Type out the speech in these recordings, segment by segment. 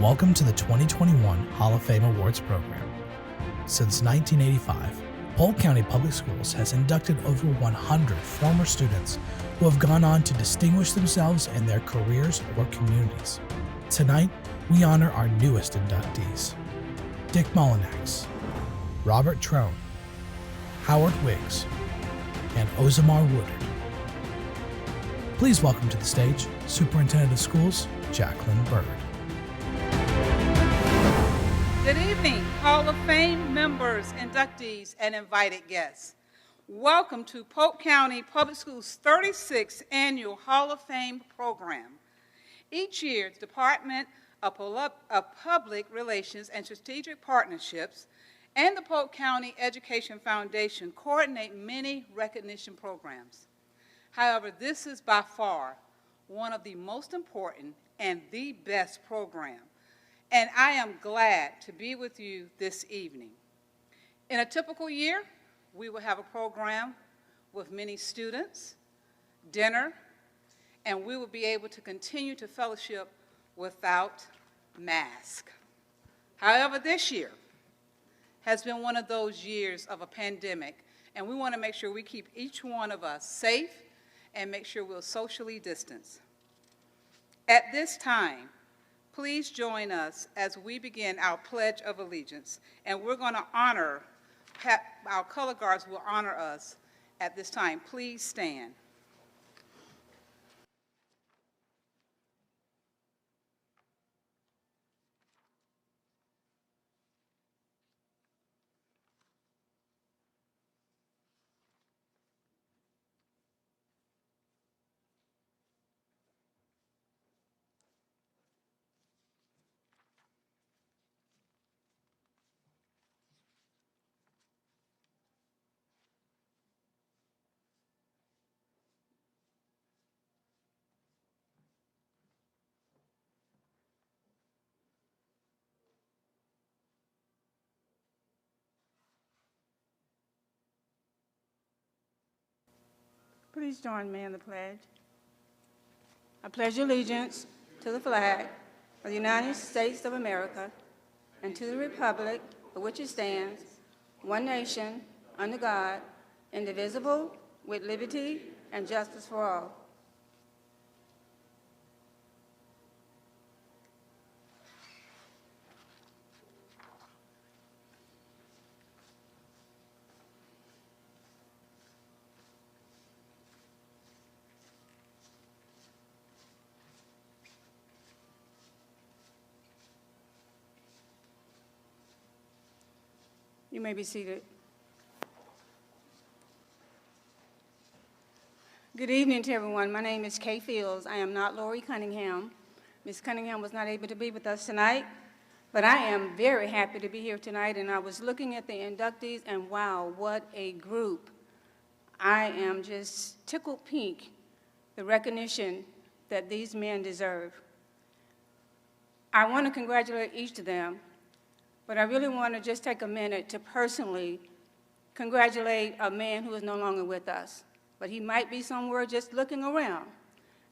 Welcome to the 2021 Hall of Fame Awards program. Since 1985, Polk County Public Schools has inducted over 100 former students who have gone on to distinguish themselves in their careers or communities. Tonight, we honor our newest inductees: Dick Mullinax, Robert Trone, Howard Wiggs, and Ozamar Woodard. Please welcome to the stage Superintendent of Schools, Jacqueline Bird. Good evening, Hall of Fame members, inductees, and invited guests. Welcome to Polk County Public Schools' 36th Annual Hall of Fame program. Each year, the Department of Public Relations and Strategic Partnerships and the Polk County Education Foundation coordinate many recognition programs. However, this is by far one of the most important and the best program, and I am glad to be with you this evening. In a typical year, we will have a program with many students, dinner, and we will be able to continue to fellowship without mask. However, this year has been one of those years of a pandemic, and we want to make sure we keep each one of us safe and make sure we're socially distanced. At this time, please join us as we begin our Pledge of Allegiance, and we're going to honor, our color guards will honor us at this time. Please stand. Please join me in the pledge. I pledge allegiance to the flag of the United States of America and to the republic for which it stands, one nation, under God, indivisible, with liberty and justice for all. You may be seated. Good evening to everyone. My name is Kay Fields. I am not Lori Cunningham. Ms. Cunningham was not able to be with us tonight, but I am very happy to be here tonight, and I was looking at the inductees, and wow, what a group. I am just tickled pink, the recognition that these men deserve. I want to congratulate each of them, but I really want to just take a minute to personally congratulate a man who is no longer with us, but he might be somewhere just looking around,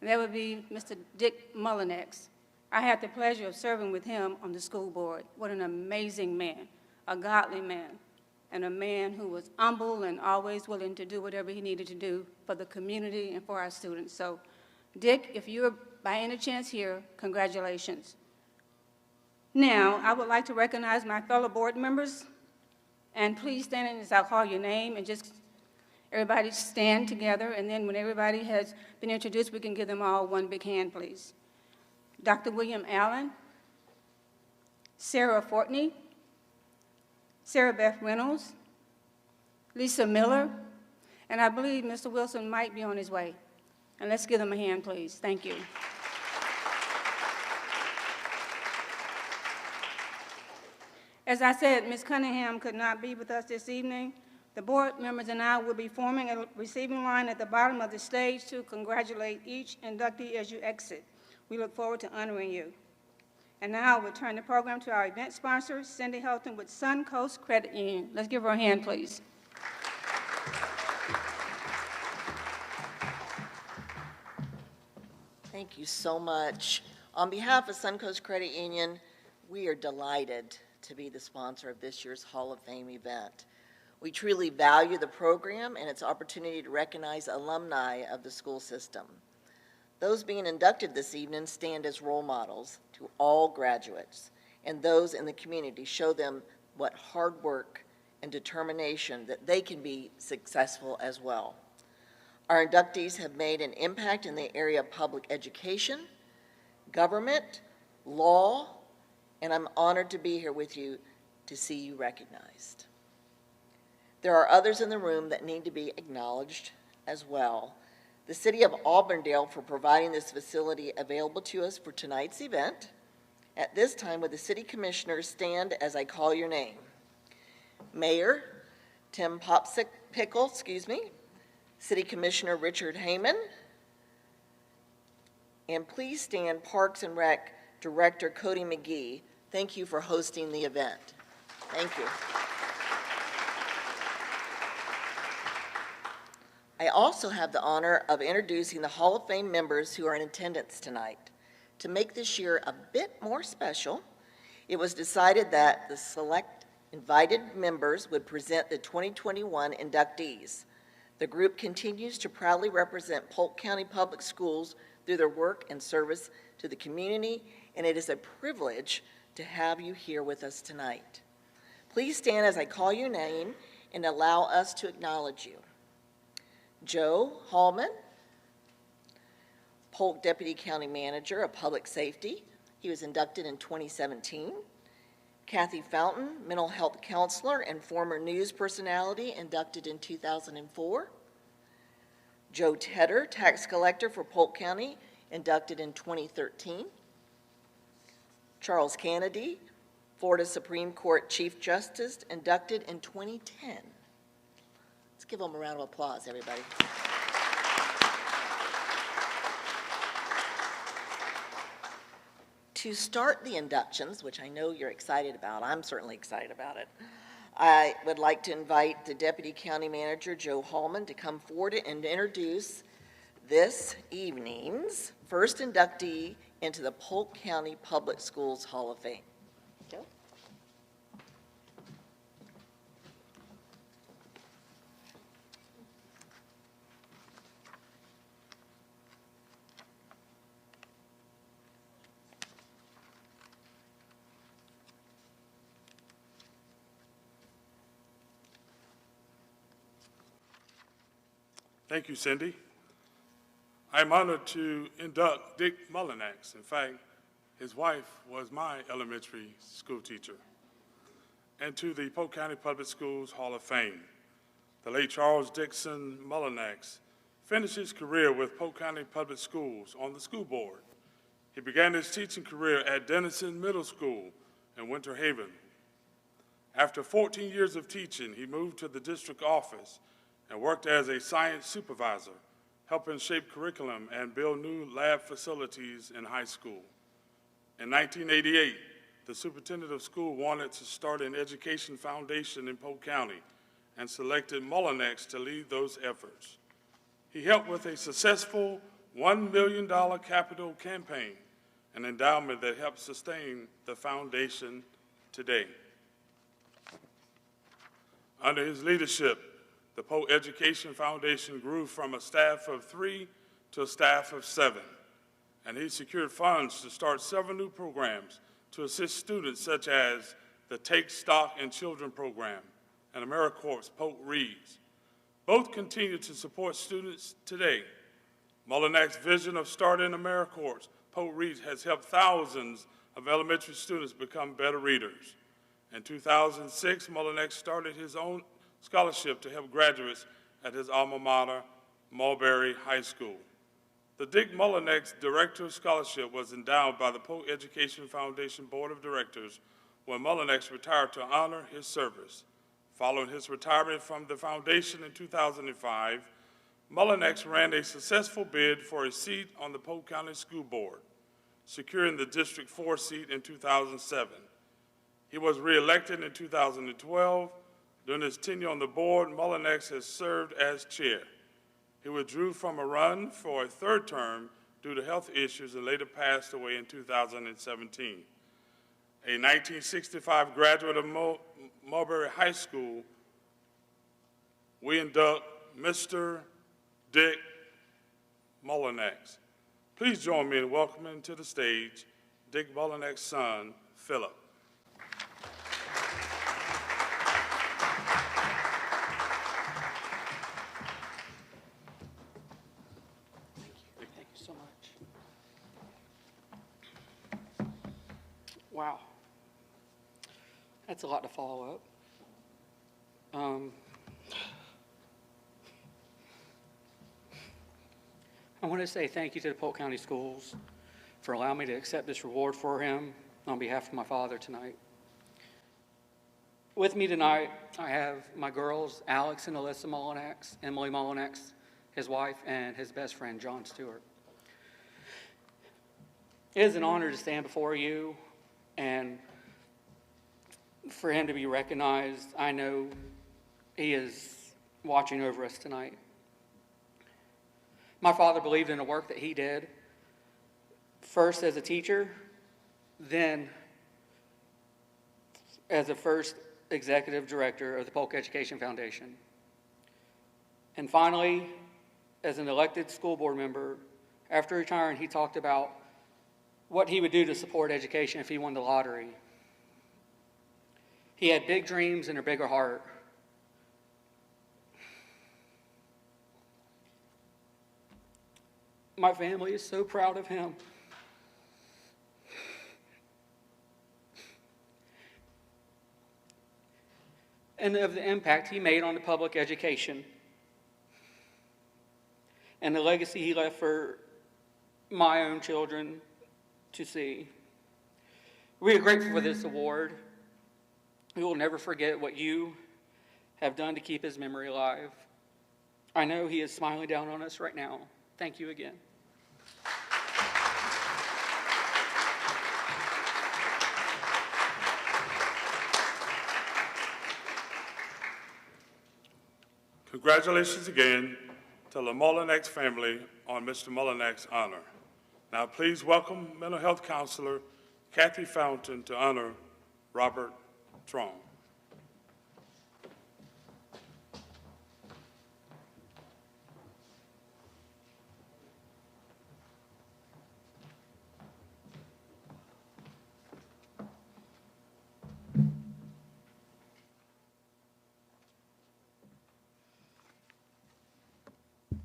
and that would be Mr. Dick Mullinax. I had the pleasure of serving with him on the school board. What an amazing man, a godly man, and a man who was humble and always willing to do whatever he needed to do for the community and for our students. So, Dick, if you're by any chance here, congratulations. Now, I would like to recognize my fellow board members, and please stand in as I call your name, and just everybody stand together, and then when everybody has been introduced, we can give them all one big hand, please. Dr. William Allen, Sarah Fortney, Sarah Beth Reynolds, Lisa Miller, and I believe Mr. Wilson might be on his way. And let's give them a hand, please. Thank you. As I said, Ms. Cunningham could not be with us this evening. The board members and I will be forming a receiving line at the bottom of the stage to congratulate each inductee as you exit. We look forward to honoring you. And now I will turn the program to our event sponsor, Cindy Helton with Suncoast Credit Union. Let's give her a hand, please. Thank you so much. On behalf of Suncoast Credit Union, We are delighted to be the sponsor of this year's Hall of Fame event. We truly value the program and its opportunity to recognize alumni of the school system. Those being inducted this evening stand as role models to all graduates, and those in the community show them what hard work and determination that they can be successful as well. Our inductees have made an impact in the area of public education, government, law, and I'm honored to be here with you to see you recognized. There are others in the room that need to be acknowledged as well. The City of Auburndale for providing this facility available to us for tonight's event. At this time, would the City Commissioners stand as I call your name? Mayor Tim Pickle, City Commissioner Richard Heyman, and please stand Parks and Rec Director Cody McGee. Thank you for hosting the event. Thank you. I also have the honor of introducing the Hall of Fame members who are in attendance tonight. To make this year a bit more special, it was decided that the select invited members would present the 2021 inductees. The group continues to proudly represent Polk County Public Schools through their work and service to the community, and it is a privilege to have you here with us tonight. Please stand as I call your name and allow us to acknowledge you. Joe Hallman, Polk Deputy County Manager of Public Safety. He was inducted in 2017. Kathy Fountain, Mental Health Counselor and former news personality, inducted in 2004. Joe Tedder, Tax Collector for Polk County, inducted in 2013. Charles Kennedy, Florida Supreme Court Chief Justice, inducted in 2010. Let's give them a round of applause, everybody. To start the inductions, which I know you're excited about, I'm certainly excited about it, I would like to invite the Deputy County Manager, Joe Hallman, to come forward and introduce this evening's first inductee into the Polk County Public Schools Hall of Fame. Joe? Thank you, Cindy. I'm honored to induct Dick Mullinax. In fact, his wife was my elementary school teacher. And to the Polk County Public Schools Hall of Fame. The late Charles Dixon Mullinax finished his career with Polk County Public Schools on the school board. He began his teaching career at Denison Middle School in Winter Haven. After 14 years of teaching, he moved to the district office and worked as a science supervisor, helping shape curriculum and build new lab facilities in high school. In 1988, the superintendent of school wanted to start an education foundation in Polk County and selected Mullinax to lead those efforts. He helped with a successful $1 million capital campaign, an endowment that helped sustain the foundation today. Under his leadership, the Polk Education Foundation grew from a staff of 3 to a staff of 7, and he secured funds to start several new programs to assist students such as the Take Stock in Children program and AmeriCorps Polk Reads. Both continue to support students today. Mullinax's vision of starting AmeriCorps Polk Reads has helped thousands of elementary students become better readers. In 2006, Mullinax started his own scholarship to help graduates at his alma mater, Mulberry High School. The Dick Mullinax Director of Scholarship was endowed by the Polk Education Foundation Board of Directors when Mullinax retired to honor his service. Following his retirement from the foundation in 2005, Mullinax ran a successful bid for a seat on the Polk County School Board, securing the District 4 seat in 2007. He was reelected in 2012. During his tenure on the board, Mullinax has served as chair. He withdrew from a run for a third term due to health issues and later passed away in 2017. a 1965 graduate of Mulberry High School, we induct Mr. Dick Mullinax. Please join me in welcoming to the stage Dick Mullinax's son, Philip. Thank you so much. Wow. That's a lot to follow up. I want to say thank you to the Polk County Schools for allowing me to accept this reward for him on behalf of my father tonight. With me tonight, I have my girls, Alex and Alyssa Mullinax, Emily Mullinax, his wife, and his best friend, John Stewart. It is an honor to stand before you and for him to be recognized. I know he is watching over us tonight. My father believed in the work that he did, first as a teacher, then as the first executive director of the Polk Education Foundation, and finally, as an elected school board member. After retiring, he talked about what he would do to support education if he won the lottery. He had big dreams and a bigger heart. My family is so proud of him. And of the impact he made on the public education and the legacy he left for my own children to see. We are grateful for this award. We will never forget what you have done to keep his memory alive. I know he is smiling down on us right now. Thank you again. Congratulations again to the Mullinax family on Mr. Mullinax's honor. Now please welcome mental health counselor Kathy Fountain to honor Robert Trone.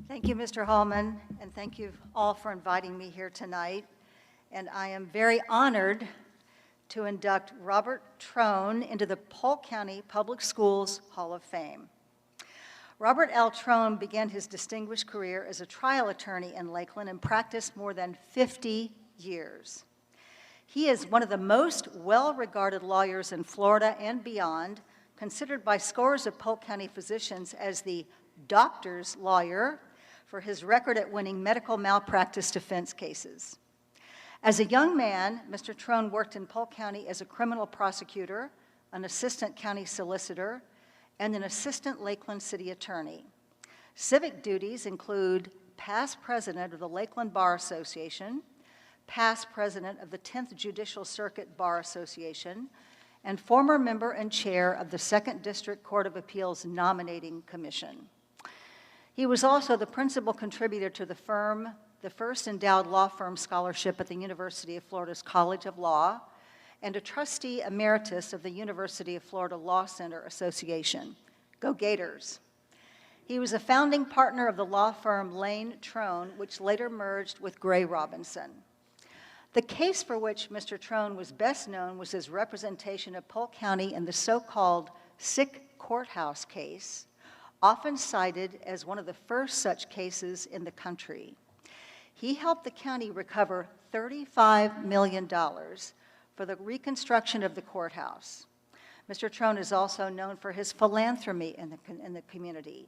Thank you, Mr. Hallman, and thank you all for inviting me here tonight. And I am very honored to induct Robert Trone into the Polk County Public Schools Hall of Fame. Robert L. Trone began his distinguished career as a trial attorney in Lakeland and practiced more than 50 years. He is one of the most well-regarded lawyers in Florida and beyond, considered by scores of Polk County physicians as the doctor's lawyer for his record at winning medical malpractice defense cases. As a young man, Mr. Trone worked in Polk County as a criminal prosecutor, an assistant county solicitor, and an assistant Lakeland city attorney. Civic duties include past president of the Lakeland Bar Association, past president of the 10th Judicial Circuit Bar Association, and former member and chair of the 2nd District Court of Appeals Nominating Commission. He was also the principal contributor to the firm, the first endowed law firm scholarship at the University of Florida's College of Law, and a trustee emeritus of the University of Florida Law Center Association. Go Gators! He was a founding partner of the law firm Lane Trone, which later merged with Gray Robinson. The case for which Mr. Trone was best known was his representation of Polk County in the so-called sick courthouse case, often cited as one of the first such cases in the country. He helped the county recover $35 million for the reconstruction of the courthouse. Mr. Trone is also known for his philanthropy in the community.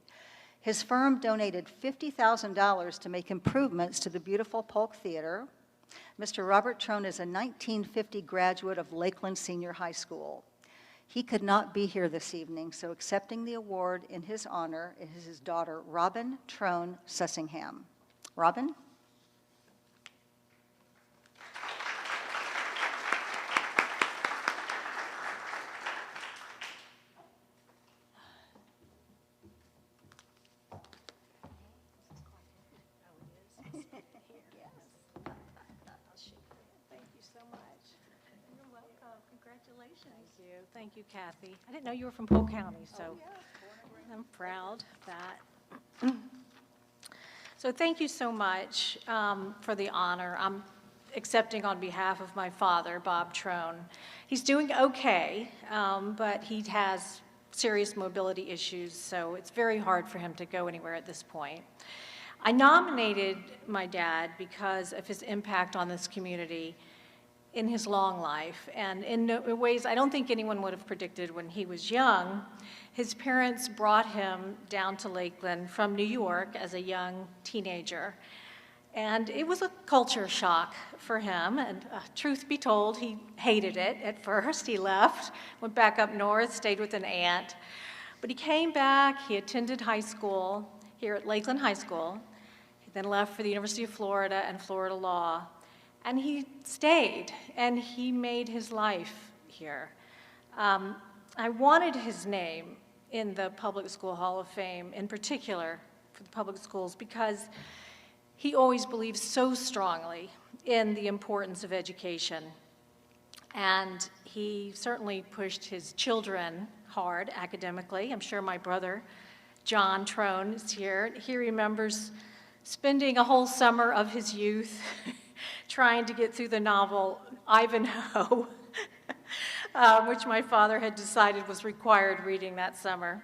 His firm donated $50,000 to make improvements to the beautiful Polk Theater. Mr. Robert Trone is a 1950 graduate of Lakeland Senior High School. He could not be here this evening, so accepting the award in his honor is his daughter, Robin Trone Sussingham. Robin? Thank you, Kathy. I didn't know you were from Polk County, so I'm proud of that. So thank you so much for the honor I'm accepting on behalf of my father, Bob Trone. He's doing okay, but he has serious mobility issues, so it's very hard for him to go anywhere at this point. I nominated my dad because of his impact on this community in his long life, and in ways I don't think anyone would have predicted when he was young. His parents brought him down to Lakeland from New York as a young teenager, and it was a culture shock for him, and truth be told, he hated it at first. He left, went back up north, stayed with an aunt, but he came back, he attended high school here at Lakeland High School, he then left for the University of Florida and Florida Law, and he stayed, and he made his life here. I wanted his name in the Public School Hall of Fame, in particular for the public schools, because he always believed so strongly in the importance of education. And he certainly pushed his children hard academically. I'm sure my brother, John Trone, is here. He remembers spending a whole summer of his youth trying to get through the novel Ivanhoe, which my father had decided was required reading that summer.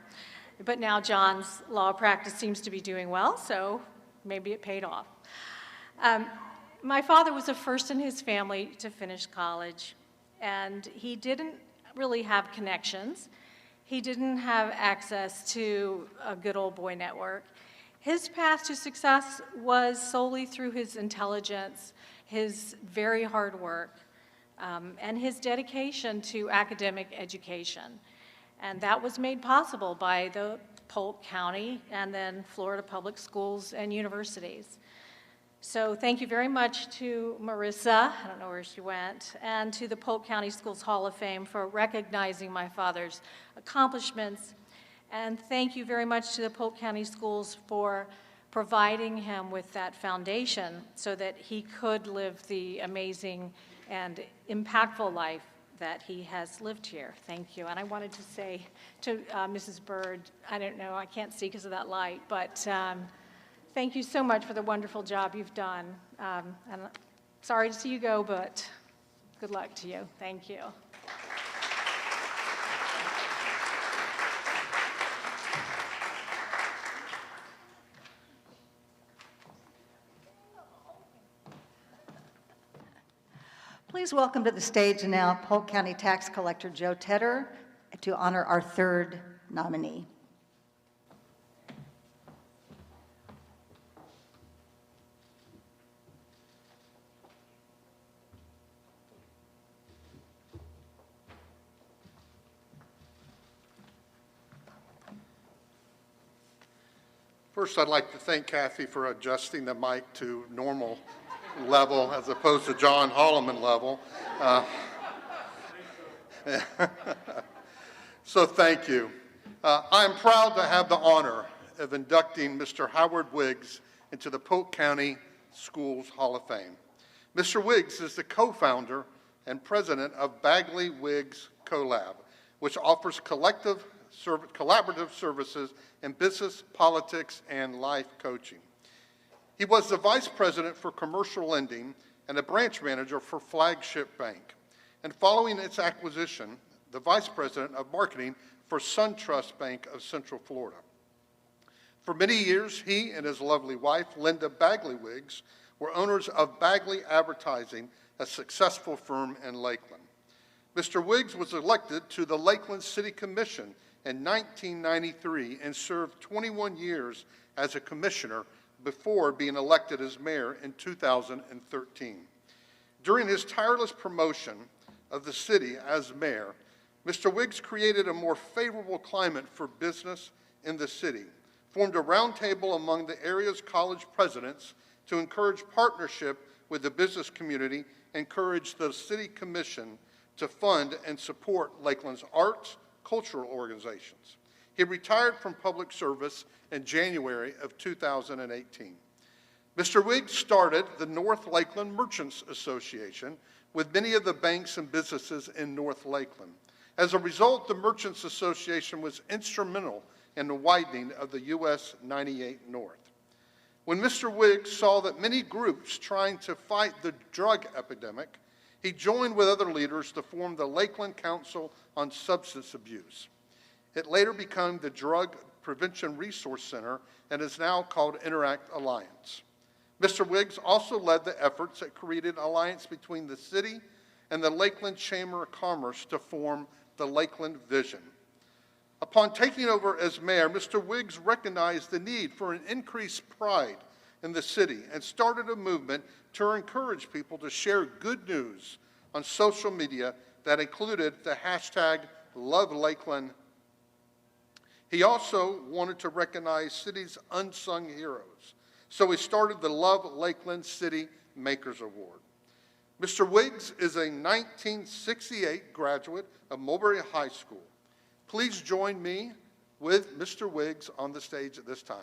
But now John's law practice seems to be doing well, so maybe it paid off. My father was the first in his family to finish college, and he didn't really have connections. He didn't have access to a good old boy network. His path to success was solely through his intelligence, his very hard work, and his dedication to academic education. And that was made possible by the Polk County and then Florida Public Schools and universities. So thank you very much to Marissa, I don't know where she went, and to the Polk County Schools Hall of Fame for recognizing my father's accomplishments. And thank you very much to the Polk County Schools for providing him with that foundation so that he could live the amazing and impactful life that he has lived here. Thank you. And I wanted to say to Mrs. Bird, I don't know, I can't see because of that light, but thank you so much for the wonderful job you've done. And sorry to see you go, but good luck to you. Thank you. Please welcome to the stage now Polk County Tax Collector Joe Tedder to honor our third nominee. First, I'd like to thank Kathy for adjusting the mic to normal level as opposed to John Holloman level. So thank you. I'm proud to have the honor of inducting Mr. Howard Wiggs into the Polk County Schools Hall of Fame. Mr. Wiggs is the co-founder and president of Bagley Wiggs CoLab, which offers collaborative services in business, politics, and life coaching. He was the vice president for commercial lending and a branch manager for Flagship Bank. And following its acquisition, the vice president of marketing for SunTrust Bank of Central Florida. For many years, he and his lovely wife, Linda Bagley Wiggs, were owners of Bagley Advertising, a successful firm in Lakeland. Mr. Wiggs was elected to the Lakeland City Commission in 1993 and served 21 years as a commissioner before being elected as mayor in 2013. During his tireless promotion of the city as mayor, Mr. Wiggs created a more favorable climate for business in the city, formed a roundtable among the area's college presidents to encourage partnership with the business community, encouraged the city commission to fund and support Lakeland's arts, cultural organizations. He retired from public service in January of 2018. Mr. Wiggs started the North Lakeland Merchants Association with many of the banks and businesses in North Lakeland. As a result, the Merchants Association was instrumental in the widening of the US 98 North. When Mr. Wiggs saw that many groups trying to fight the drug epidemic, he joined with other leaders to form the Lakeland Council on Substance Abuse. It later became the Drug Prevention Resource Center and is now called Interact Alliance. Mr. Wiggs also led the efforts that created an alliance between the city and the Lakeland Chamber of Commerce to form the Lakeland Vision. Upon taking over as mayor, Mr. Wiggs recognized the need for an increased pride in the city and started a movement to encourage people to share good news on social media that included the hashtag #LoveLakeland. He also wanted to recognize city's unsung heroes, so he started the Love Lakeland City Makers Award. Mr. Wiggs is a 1968 graduate of Mulberry High School. Please join me with Mr. Wiggs on the stage at this time.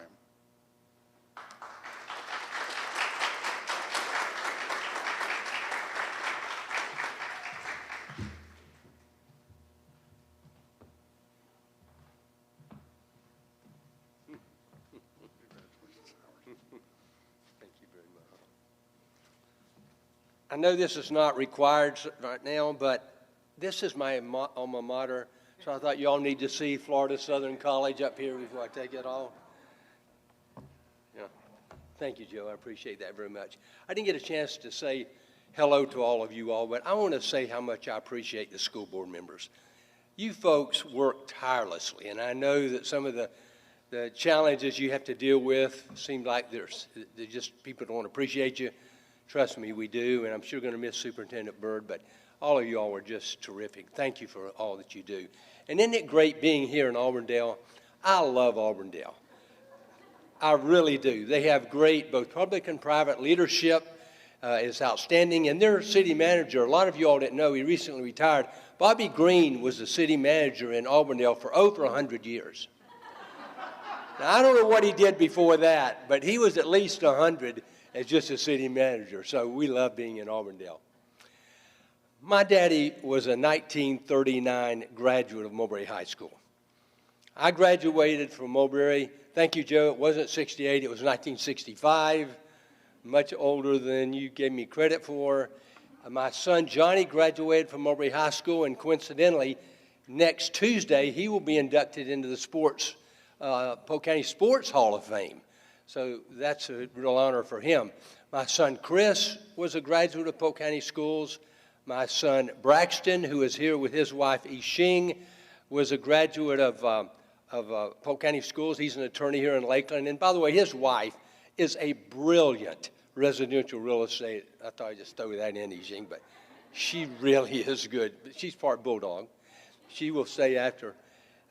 I know this is not required right now, but this is my alma mater, so I thought you all need to see Florida Southern College up here before I take it off. Yeah. Thank you, Joe. I appreciate that very much. I didn't get a chance to say hello to all of you all, but I want to say how much I appreciate the school board members. You folks work tirelessly, and I know that some of the challenges you have to deal with seem like they're just people don't appreciate you. Trust me, we do, and I'm sure going to miss Superintendent Byrd, but all of you all are just terrific. Thank you for all that you do. And isn't it great being here in Auburndale? I love Auburndale. I really do. They have great both public and private leadership. It's outstanding. And their city manager, a lot of you all didn't know, he recently retired. Bobby Green was the city manager in Auburndale for over 100 years. Now, I don't know what he did before that, but he was at least 100 as just a city manager, so we love being in Auburndale. My daddy was a 1939 graduate of Mulberry High School. I graduated from Mulberry, thank you, Joe, it wasn't 68, it was 1965, much older than you gave me credit for. My son Johnny graduated from Mulberry High School, and coincidentally, next Tuesday, he will be inducted into the Polk County Sports Hall of Fame. So that's a real honor for him. My son Chris was a graduate of Polk County Schools. My son Braxton, who is here with his wife Yixing, was a graduate of Polk County Schools. He's an attorney here in Lakeland. And by the way, his wife is a brilliant residential real estate. I thought I'd just throw that in, Yixing, but she really is good. She's part Bulldog. She will stay after.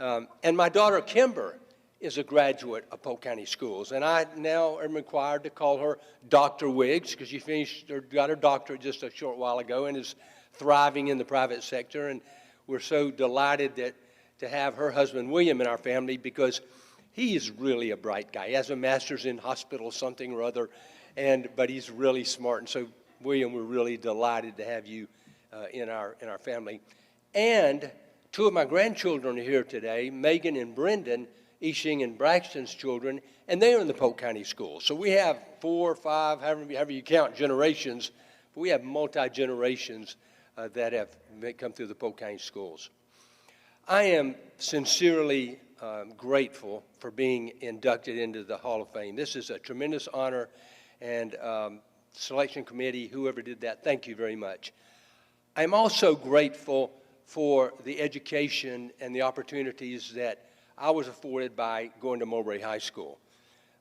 And my daughter Kimber is a graduate of Polk County Schools, and I now am required to call her Dr. Wiggs because she got her doctorate just a short while ago and is thriving in the private sector, and we're so delighted to have her husband William in our family because he is really a bright guy. He has a master's in hospital something or other, but he's really smart, and so William, we're really delighted to have you in our family. And two of my grandchildren are here today, Megan and Brendan, Yixing and Braxton's children, and they are in the Polk County Schools. So we have 4 or 5, however you count generations, but we have multi-generations that have come through the Polk County Schools. I am sincerely grateful for being inducted into the Hall of Fame. This is a tremendous honor, and selection committee, whoever did that, thank you very much. I'm also grateful for the education and the opportunities that I was afforded by going to Mulberry High School.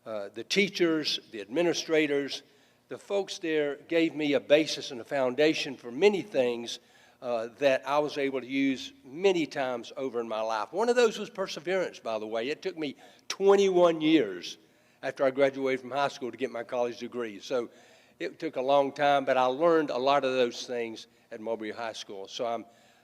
The teachers, the administrators, the folks there gave me a basis and a foundation for many things that I was able to use many times over in my life. One of those was perseverance, by the way. It took me 21 years after I graduated from high school to get my college degree. So it took a long time, but I learned a lot of those things at Mulberry High School. So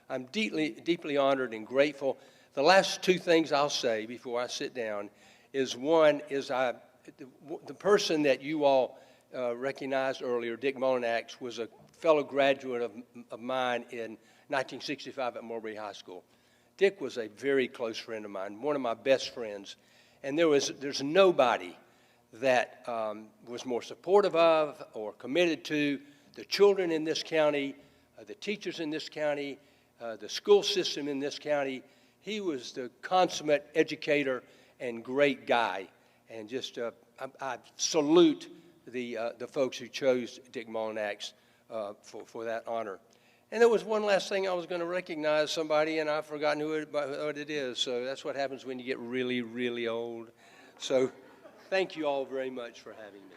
I'm deeply honored and grateful. The last two things I'll say before I sit down is one is the person that you all recognized earlier, Dick Mullinax, was a fellow graduate of mine in 1965 at Mulberry High School. Dick was a very close friend of mine, one of my best friends, and there's nobody that was more supportive of or committed to the children in this county, the teachers in this county, the school system in this county. He was the consummate educator and great guy, and just I salute the folks who chose Dick Mullinax for that honor. And there was one last thing I was going to recognize somebody, and I've forgotten what it is. So that's what happens when you get really, really old. So thank you all very much for having me.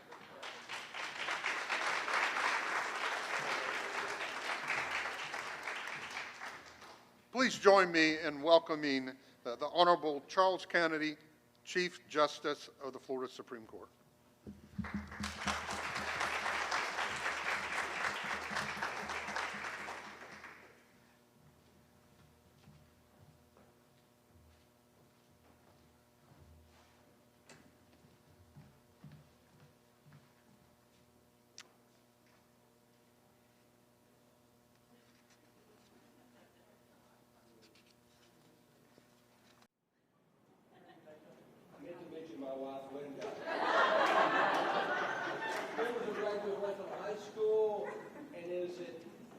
Please join me in welcoming the Honorable Charles Kennedy, Chief Justice of the Florida Supreme Court. My wife, Linda. She was a graduate from high school and is at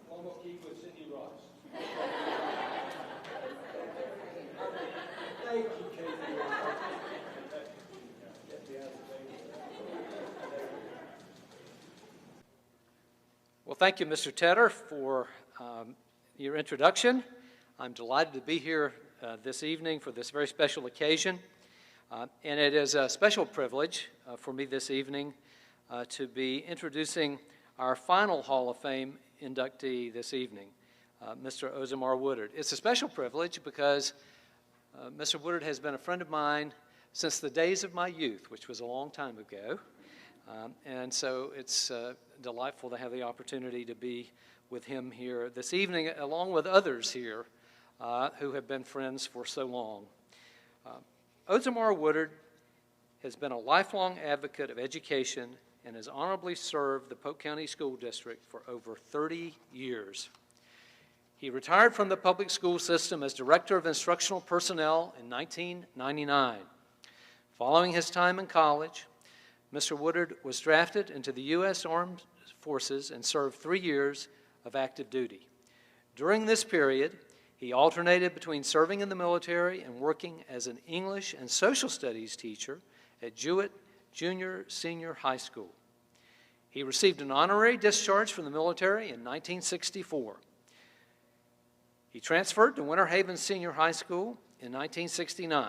almost equal with Cindy Ross. Thank you, Katie. Well, thank you, Mr. Tedder, for your introduction. I'm delighted to be here this evening for this very special occasion. And it is a special privilege for me this evening to be introducing our final Hall of Fame inductee this evening, Mr. Ozamar Woodard. It's a special privilege because Mr. Woodard has been a friend of mine since the days of my youth, which was a long time ago. And so it's delightful to have the opportunity to be with him here this evening, along with others here who have been friends for so long. Ozamar Woodard has been a lifelong advocate of education and has honorably served the Polk County School District for over 30 years. He retired from the public school system as Director of Instructional Personnel in 1999. Following his time in college, Mr. Woodard was drafted into the U.S. Armed Forces and served 3 years of active duty. During this period, he alternated between serving in the military and working as an English and social studies teacher at Jewett Junior Senior High School. He received an honorary discharge from the military in 1964. He transferred to Winter Haven Senior High School in 1969.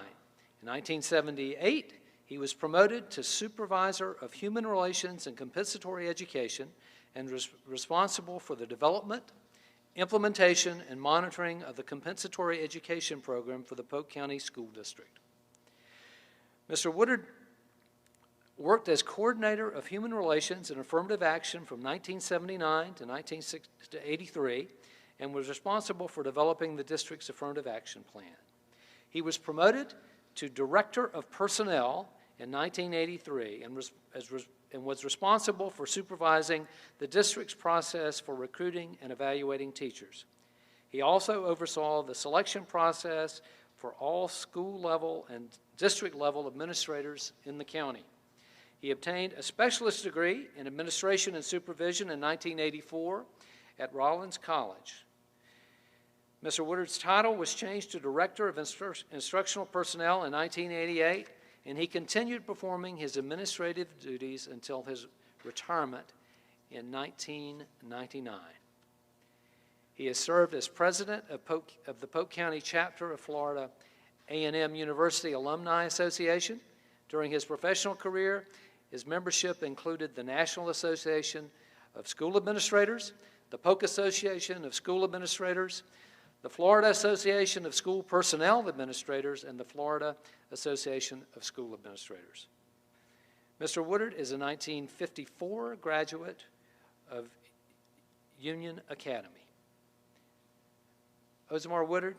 In 1978, he was promoted to Supervisor of Human Relations and Compensatory Education and was responsible for the development, implementation, and monitoring of the compensatory education program for the Polk County School District. Mr. Woodard worked as Coordinator of Human Relations and Affirmative Action from 1979 to 1983 and was responsible for developing the district's affirmative action plan. He was promoted to Director of Personnel in 1983 and was responsible for supervising the district's process for recruiting and evaluating teachers. He also oversaw the selection process for all school-level and district-level administrators in the county. He obtained a specialist degree in administration and supervision in 1984 at Rollins College. Mr. Woodard's title was changed to Director of Instructional Personnel in 1988, and he continued performing his administrative duties until his retirement in 1999. He has served as president of the Polk County chapter of Florida A&M University Alumni Association. During his professional career, his membership included the National Association of School Administrators, the Polk Association of School Administrators, the Florida Association of School Personnel Administrators, and the Florida Association of School Administrators. Mr. Woodard is a 1954 graduate of Union Academy. Ozamar Woodard,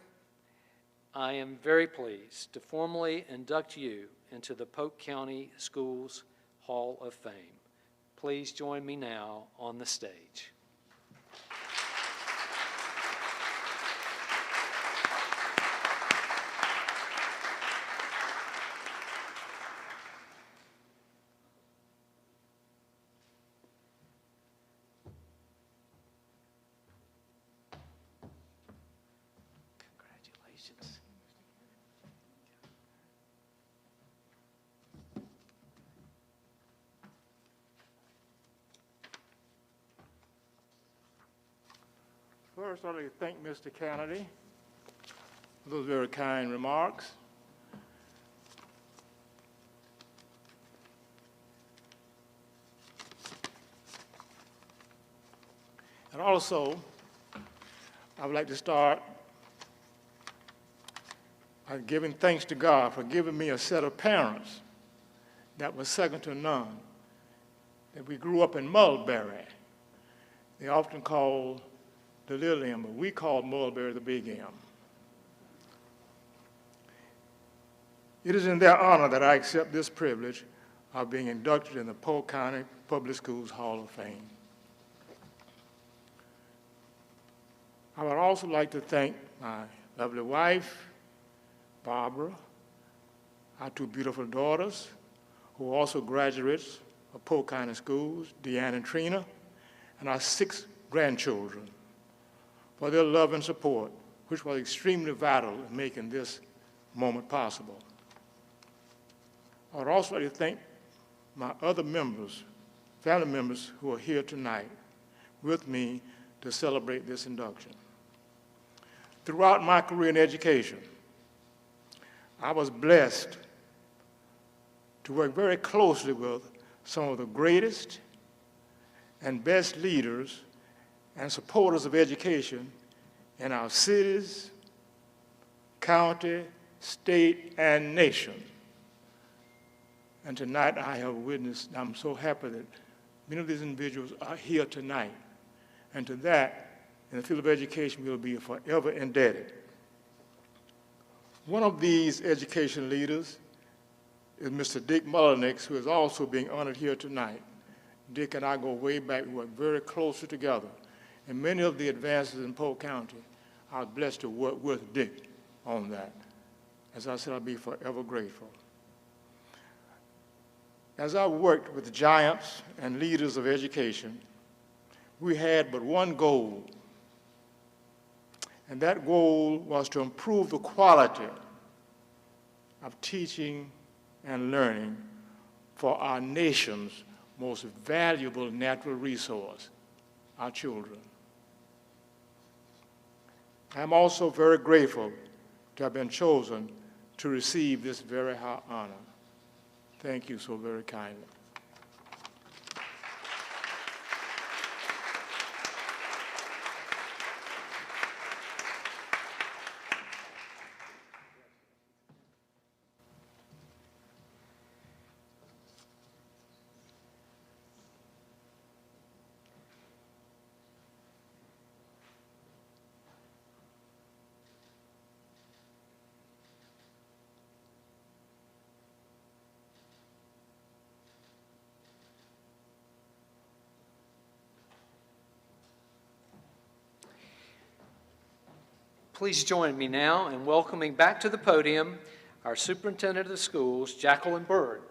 I am very pleased to formally induct you into the Polk County Schools Hall of Fame. Please join me now on the stage. First, I'd like to thank Mr. Kennedy for those very kind remarks. And also, I would like to start by giving thanks to God for giving me a set of parents that was second to none. That we grew up in Mulberry. They often call the little M, but we call Mulberry the big M. It is in their honor that I accept this privilege of being inducted in the Polk County Public Schools Hall of Fame. I would also like to thank my lovely wife, Barbara, our two beautiful daughters, who are also graduates of Polk County Schools, Deanne and Trina, and our 6 grandchildren, for their love and support, which was extremely vital in making this moment possible. I would also like to thank my other members, family members who are here tonight with me to celebrate this induction. Throughout my career in education, I was blessed to work very closely with some of the greatest and best leaders and supporters of education in our cities, county, state, and nation. And tonight I have witnessed, I'm so happy that many of these individuals are here tonight. And to that, in the field of education, we'll be forever indebted. One of these education leaders is Mr. Dick Mullinax, who is also being honored here tonight. Dick and I go way back. We work very closely together. And many of the advances in Polk County, I was blessed to work with Dick on that. As I said, I'll be forever grateful. As I worked with giants and leaders of education, we had but one goal, and that goal was to improve the quality of teaching and learning for our nation's most valuable natural resource, our children. I'm also very grateful to have been chosen to receive this very high honor. Thank you so very kindly. Please join me now in welcoming back to the podium our Superintendent of the Schools, Jacqueline Bird.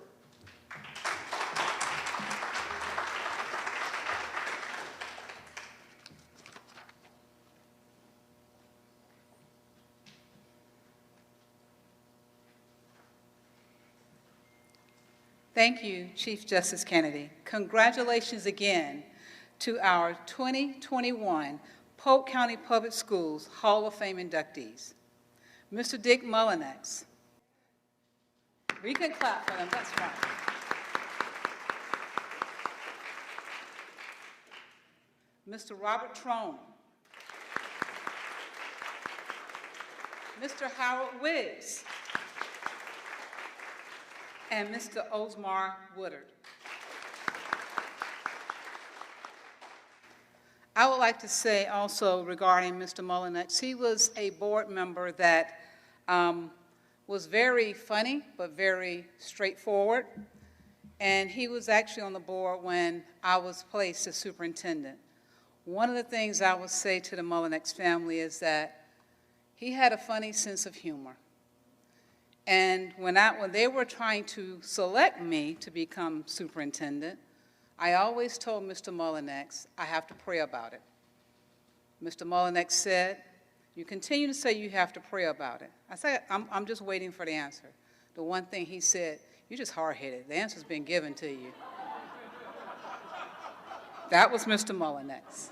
Thank you, Chief Justice Kennedy. Congratulations again to our 2021 Polk County Public Schools Hall of Fame inductees. Mr. Dick Mullinax. We can clap for them, that's right. Mr. Robert Trone. Mr. Howard Wiggs. And Mr. Ozamar Woodard. I would like to say also regarding Mr. Mullinax, he was a board member that was very funny but very straightforward. And he was actually on the board when I was placed as superintendent. One of the things I would say to the Mullinax family is that he had a funny sense of humor. And when they were trying to select me to become superintendent, I always told Mr. Mullinax, I have to pray about it. Mr. Mullinax said, you continue to say you have to pray about it. I said, I'm just waiting for the answer. The one thing he said, you're just hard-headed. The answer's been given to you. That was Mr. Mullinax.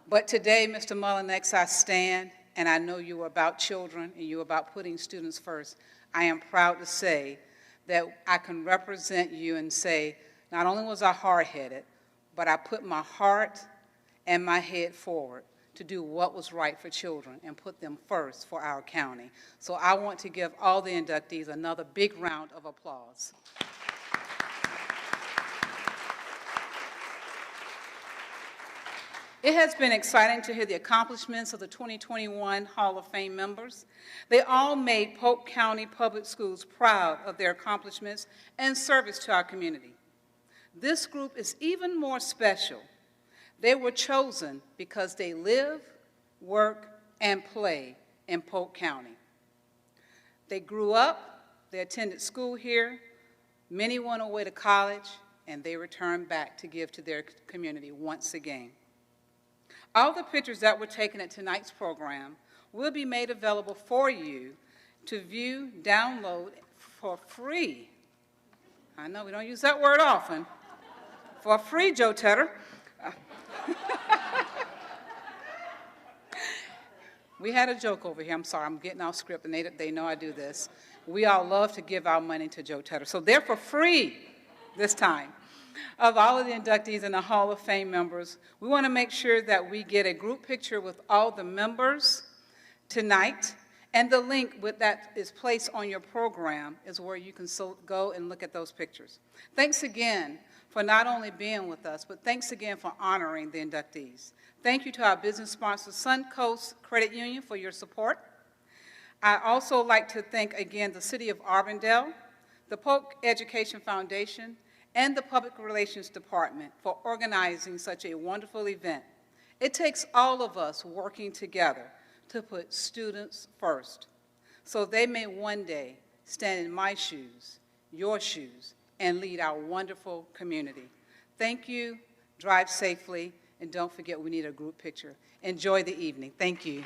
But today, Mr. Mullinax, I stand, and I know you are about children and you are about putting students first. I am proud to say that I can represent you and say, not only was I hard-headed, but I put my heart and my head forward to do what was right for children and put them first for our county. So I want to give all the inductees another big round of applause. It has been exciting to hear the accomplishments of the 2021 Hall of Fame members. They all made Polk County Public Schools proud of their accomplishments and service to our community. This group is even more special. They were chosen because they live, work, and play in Polk County. They grew up, they attended school here, many went away to college, and they returned back to give to their community once again. All the pictures that were taken at tonight's program will be made available for you to view, download for free. I know we don't use that word often. For free, Joe Tedder. We had a joke over here. I'm sorry, I'm getting off script, and they know I do this. We all love to give our money to Joe Tedder. So they're for free this time. Of all of the inductees and the Hall of Fame members, we want to make sure that we get a group picture with all the members tonight, and the link with that is placed on your program is where you can go and look at those pictures. Thanks again for not only being with us, but thanks again for honoring the inductees. Thank you to our business sponsor, Suncoast Credit Union, for your support. I also like to thank again the City of Auburndale, the Polk Education Foundation, and the Public Relations Department for organizing such a wonderful event. It takes all of us working together to put students first, so they may one day stand in my shoes, your shoes, and lead our wonderful community. Thank you, drive safely, and don't forget we need a group picture. Enjoy the evening. Thank you.